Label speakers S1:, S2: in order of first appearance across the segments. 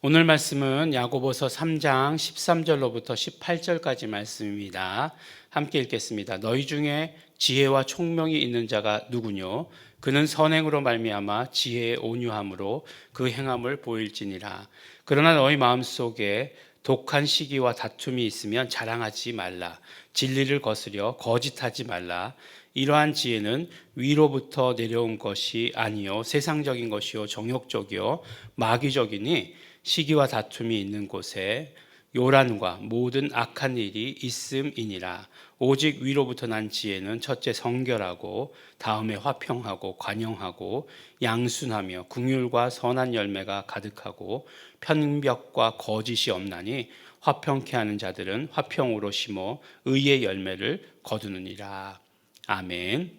S1: 오늘 말씀은 야고보서 3장 13절로부터 18절까지 말씀입니다. 함께 읽겠습니다. 너희 중에 지혜와 총명이 있는 자가 누구뇨? 그는 선행으로 말미암아 지혜의 온유함으로 그 행함을 보일지니라. 그러나 너희 마음속에 독한 시기와 다툼이 있으면 자랑하지 말라. 진리를 거스려 거짓하지 말라. 이러한 지혜는 위로부터 내려온 것이 아니요 세상적인 것이요 정욕적이요 마귀적이니 시기와 다툼이 있는 곳에 요란과 모든 악한 일이 있음이니라. 오직 위로부터 난 지혜는 첫째 성결하고 다음에 화평하고 관용하고 양순하며 긍휼과 선한 열매가 가득하고 편벽과 거짓이 없나니 화평케 하는 자들은 화평으로 심어 의의 열매를 거두느니라. 아멘.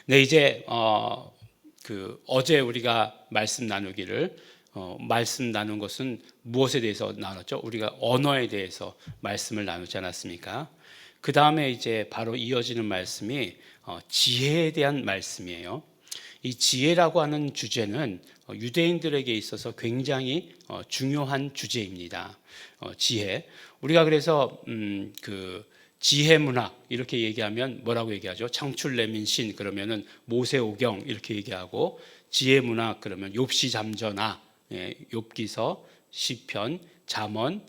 S1: 네, 이제 어제 우리가 말씀 나눈 것은 무엇에 대해서 나눴죠? 우리가 언어에 대해서 말씀을 나누지 않았습니까? 그 다음에 이제 바로 이어지는 말씀이 지혜에 대한 말씀이에요. 이 지혜라고 하는 주제는 유대인들에게 있어서 굉장히 중요한 주제입니다. 지혜. 우리가 그래서 지혜 문학 이렇게 얘기하면 뭐라고 얘기하죠? 창출레민신 그러면은 모세오경 이렇게 얘기하고, 지혜 문학 그러면 욥시 잠전하, 욥기서, 시편, 잠언,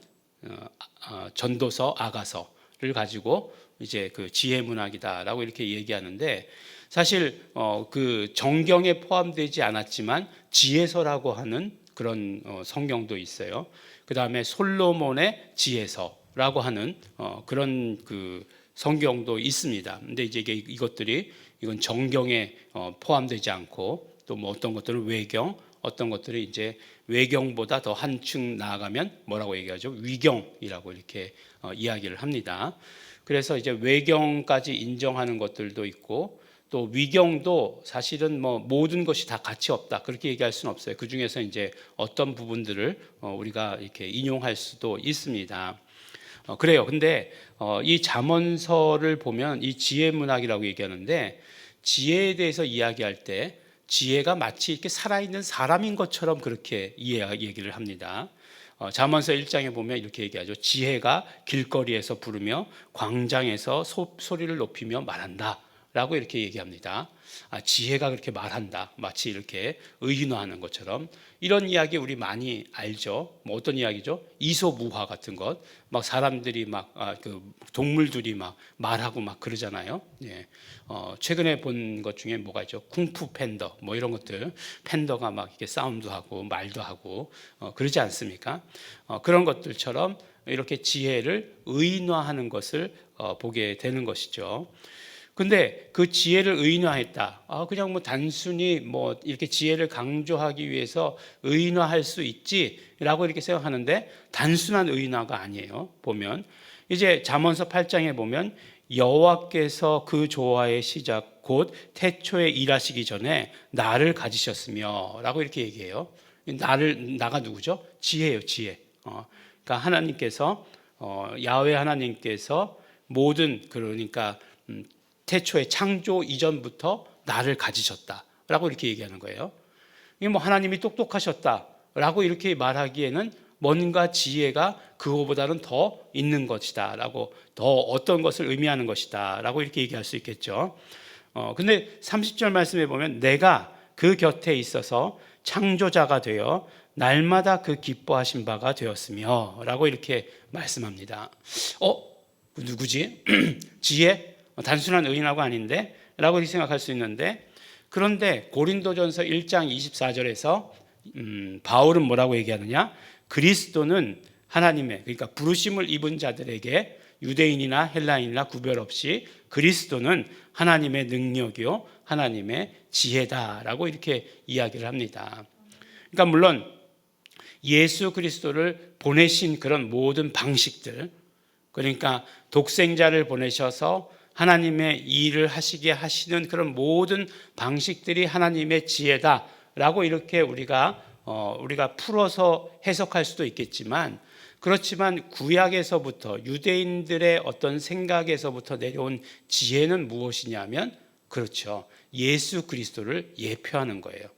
S1: 전도서, 아가서를 가지고 이제 그 지혜 문학이다라고 이렇게 얘기하는데, 사실 그 정경에 포함되지 않았지만 지혜서라고 하는 그런 성경도 있어요. 그 다음에 솔로몬의 지혜서라고 하는 그런 그 성경도 있습니다. 근데 이제 이건 정경에 포함되지 않고, 또 뭐 어떤 것들은 외경, 어떤 것들이 이제 외경보다 더 한층 나아가면 뭐라고 얘기하죠? 위경이라고 이렇게 이야기를 합니다. 그래서 이제 외경까지 인정하는 것들도 있고, 또 위경도 사실은 뭐 모든 것이 다 가치 없다 그렇게 얘기할 수는 없어요. 그 중에서 이제 어떤 부분들을 우리가 이렇게 인용할 수도 있습니다. 그래요. 근데 이 잠언서를 보면 이 지혜 문학이라고 얘기하는데, 지혜에 대해서 이야기할 때 지혜가 마치 이렇게 살아있는 사람인 것처럼 그렇게 얘기를 합니다. 잠언서 1장에 보면 이렇게 얘기하죠. 지혜가 길거리에서 부르며 광장에서 소리를 높이며 말한다 라고 이렇게 얘기합니다. 지혜가 그렇게 말한다, 마치 이렇게 의인화하는 것처럼. 이런 이야기 우리 많이 알죠. 뭐 어떤 이야기죠? 이소무화 같은 것, 막 사람들이 그 동물들이 막 말하고 막 그러잖아요. 예. 최근에 본 것 중에 뭐가 있죠? 쿵푸 팬더, 뭐 이런 것들, 팬더가 막 이렇게 싸움도 하고 말도 하고 그러지 않습니까? 그런 것들처럼 이렇게 지혜를 의인화하는 것을 보게 되는 것이죠. 근데 그 지혜를 의인화했다. 그냥 뭐 단순히 뭐 이렇게 지혜를 강조하기 위해서 의인화할 수 있지라고 이렇게 생각하는데, 단순한 의인화가 아니에요. 보면 이제 잠언서 8장에 보면 여호와께서 그 조화의 시작 곧 태초에 일하시기 전에 나를 가지셨으며라고 이렇게 얘기해요. 나가 누구죠? 지혜예요, 지혜. 그러니까 하나님께서 야훼 하나님께서 모든, 그러니까 태초에 창조 이전부터 나를 가지셨다라고 이렇게 얘기하는 거예요. 이게 뭐 하나님이 똑똑하셨다라고 이렇게 말하기에는 뭔가 지혜가 그거보다는 더 있는 것이다라고, 더 어떤 것을 의미하는 것이다라고 이렇게 얘기할 수 있겠죠. 근데 30절 말씀에 보면 내가 그 곁에 있어서 창조자가 되어 날마다 그 기뻐하신 바가 되었으며 라고 이렇게 말씀합니다. 누구지? 지혜? 단순한 의인하고 아닌데? 라고 이렇게 생각할 수 있는데, 그런데 고린도전서 1장 24절에서 바울은 뭐라고 얘기하느냐? 그리스도는 하나님의, 그러니까 부르심을 입은 자들에게 유대인이나 헬라인이나 구별 없이 그리스도는 하나님의 능력이요 하나님의 지혜다라고 이렇게 이야기를 합니다. 그러니까 물론 예수 그리스도를 보내신 그런 모든 방식들, 그러니까 독생자를 보내셔서 하나님의 일을 하시게 하시는 그런 모든 방식들이 하나님의 지혜다라고 이렇게 우리가 풀어서 해석할 수도 있겠지만, 그렇지만 구약에서부터 유대인들의 어떤 생각에서부터 내려온 지혜는 무엇이냐면, 그렇죠, 예수 그리스도를 예표하는 거예요.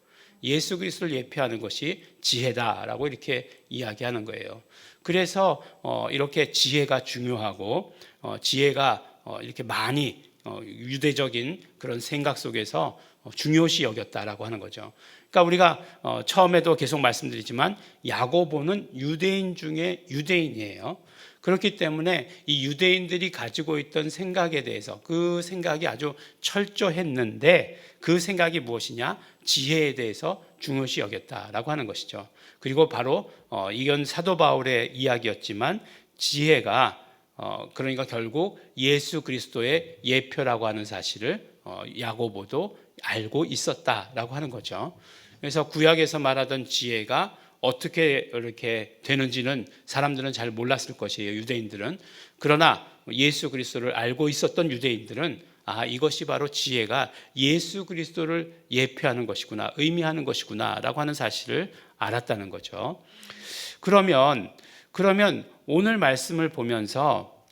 S1: 예수 그리스도를 예표하는 것이 지혜다라고 이렇게 이야기하는 거예요. 그래서 이렇게 지혜가 중요하고 지혜가 이렇게 많이 유대적인 그런 생각 속에서 중요시 여겼다라고 하는 거죠. 그러니까 우리가 처음에도 계속 말씀드리지만 야고보는 유대인 중에 유대인이에요. 그렇기 때문에 이 유대인들이 가지고 있던 생각에 대해서 그 생각이 아주 철저했는데 그 생각이 무엇이냐? 지혜에 대해서 중요시 여겼다라고 하는 것이죠. 그리고 바로 이건 사도 바울의 이야기였지만 지혜가 그러니까 결국 예수 그리스도의 예표라고 하는 사실을 야고보도 알고 있었다라고 하는 거죠. 그래서 구약에서 말하던 지혜가 어떻게 이렇게 되는지는 사람들은 잘 몰랐을 것이에요. 유대인들은. 그러나 예수 그리스도를 알고 있었던 유대인들은 이것이 바로 지혜가 예수 그리스도를 예표하는 것이구나, 의미하는 것이구나라고 하는 사실을 알았다는 거죠. 그러면 오늘 말씀을 보면서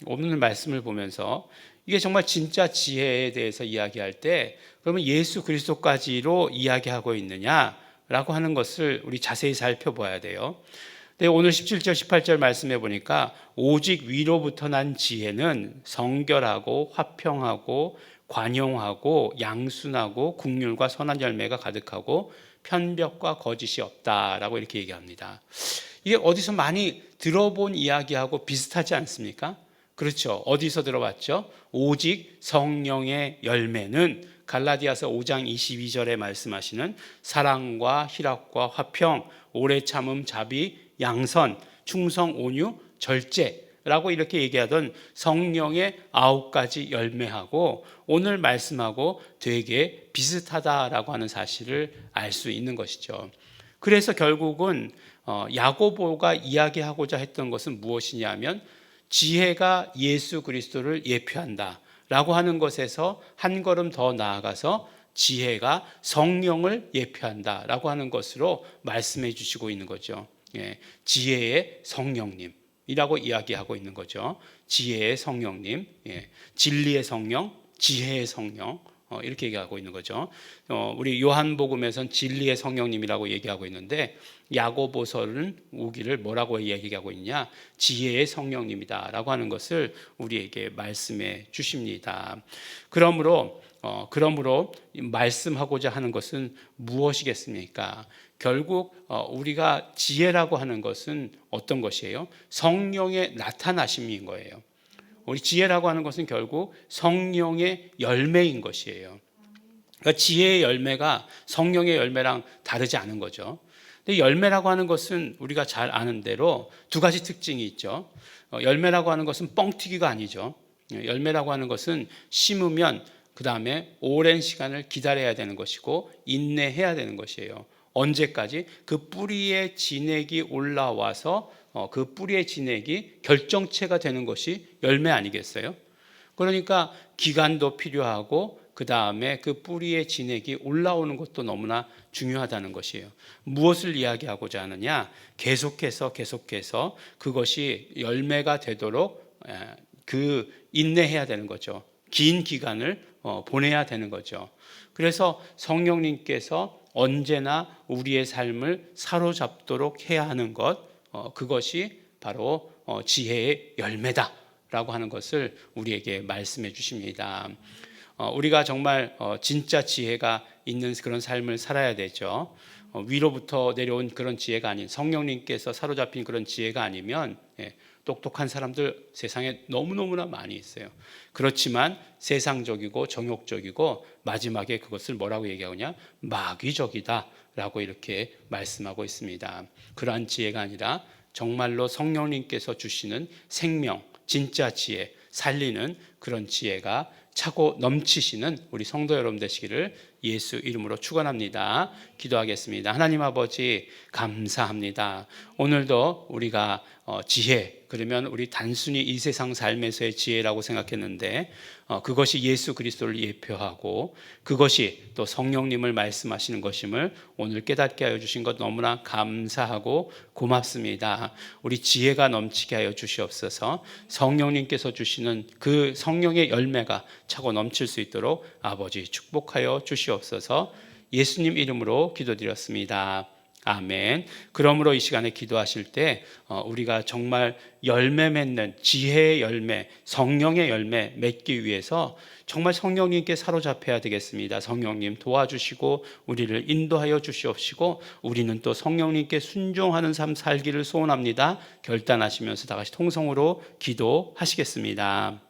S1: 이게 정말 진짜 지혜에 대해서 이야기할 때 그러면 예수 그리스도까지로 이야기하고 있느냐라고 하는 것을 우리 자세히 살펴봐야 돼요. 네, 오늘 17절 18절 말씀해 보니까 오직 위로부터 난 지혜는 성결하고 화평하고 관용하고 양순하고 긍휼과 선한 열매가 가득하고 편벽과 거짓이 없다라고 이렇게 얘기합니다. 이게 어디서 많이 들어본 이야기하고 비슷하지 않습니까? 그렇죠. 어디서 들어봤죠? 오직 성령의 열매는 갈라디아서 5장 22절에 말씀하시는 사랑과 희락과 화평, 오래 참음, 자비, 양선, 충성, 온유, 절제라고 이렇게 얘기하던 성령의 9가지 열매하고 오늘 말씀하고 되게 비슷하다라고 하는 사실을 알 수 있는 것이죠. 그래서 결국은 야고보가 이야기하고자 했던 것은 무엇이냐면 지혜가 예수 그리스도를 예표한다 라고 하는 것에서 한 걸음 더 나아가서 지혜가 성령을 예표한다 라고 하는 것으로 말씀해 주시고 있는 거죠. 지혜의 성령님이라고 이야기하고 있는 거죠. 지혜의 성령님, 진리의 성령, 지혜의 성령, 이렇게 얘기하고 있는 거죠. 우리 요한복음에서는 진리의 성령님이라고 얘기하고 있는데 야고보서는 오기를 뭐라고 얘기하고 있냐? 지혜의 성령님이다라고 하는 것을 우리에게 말씀해 주십니다. 그러므로 말씀하고자 하는 것은 무엇이겠습니까? 결국 우리가 지혜라고 하는 것은 어떤 것이에요? 성령의 나타나심인 거예요. 우리 지혜라고 하는 것은 결국 성령의 열매인 것이에요. 그러니까 지혜의 열매가 성령의 열매랑 다르지 않은 거죠. 근데 열매라고 하는 것은 우리가 잘 아는 대로 두 가지 특징이 있죠. 열매라고 하는 것은 뻥튀기가 아니죠. 열매라고 하는 것은 심으면 그 다음에 오랜 시간을 기다려야 되는 것이고 인내해야 되는 것이에요. 언제까지? 그 뿌리에 진액이 올라와서 그 뿌리의 진액이 결정체가 되는 것이 열매 아니겠어요? 그러니까 기간도 필요하고 그 다음에 그 뿌리의 진액이 올라오는 것도 너무나 중요하다는 것이에요. 무엇을 이야기하고자 하느냐? 계속해서 그것이 열매가 되도록 인내해야 되는 거죠. 긴 기간을 보내야 되는 거죠. 그래서 성령님께서 언제나 우리의 삶을 사로잡도록 해야 하는 것, 그것이 바로 지혜의 열매다라고 하는 것을 우리에게 말씀해 주십니다. 우리가 정말 진짜 지혜가 있는 그런 삶을 살아야 되죠. 위로부터 내려온 그런 지혜가 아닌 성령님께서 사로잡힌 그런 지혜가 아니면 똑똑한 사람들 세상에 너무너무나 많이 있어요. 그렇지만 세상적이고 정욕적이고 마지막에 그것을 뭐라고 얘기하느냐? 마귀적이다 라고 이렇게 말씀하고 있습니다. 그러한 지혜가 아니라 정말로 성령님께서 주시는 생명, 진짜 지혜, 살리는 그런 지혜가 차고 넘치시는 우리 성도 여러분 되시기를 예수 이름으로 축원합니다. 기도하겠습니다. 하나님 아버지 감사합니다. 오늘도 우리가 지혜, 그러면 우리 단순히 이 세상 삶에서의 지혜라고 생각했는데 그것이 예수 그리스도를 예표하고 그것이 또 성령님을 말씀하시는 것임을 오늘 깨닫게 하여 주신 것 너무나 감사하고 고맙습니다. 우리 지혜가 넘치게 하여 주시옵소서. 성령님께서 주시는 그 성령의 열매가 차고 넘칠 수 있도록 아버지 축복하여 주시옵소서. 예수님 이름으로 기도드렸습니다. 아멘. 그러므로 이 시간에 기도하실 때 우리가 정말 열매 맺는 지혜의 열매, 성령의 열매 맺기 위해서 정말 성령님께 사로잡혀야 되겠습니다. 성령님 도와주시고 우리를 인도하여 주시옵시고 우리는 또 성령님께 순종하는 삶 살기를 소원합니다. 결단하시면서 다 같이 통성으로 기도하시겠습니다.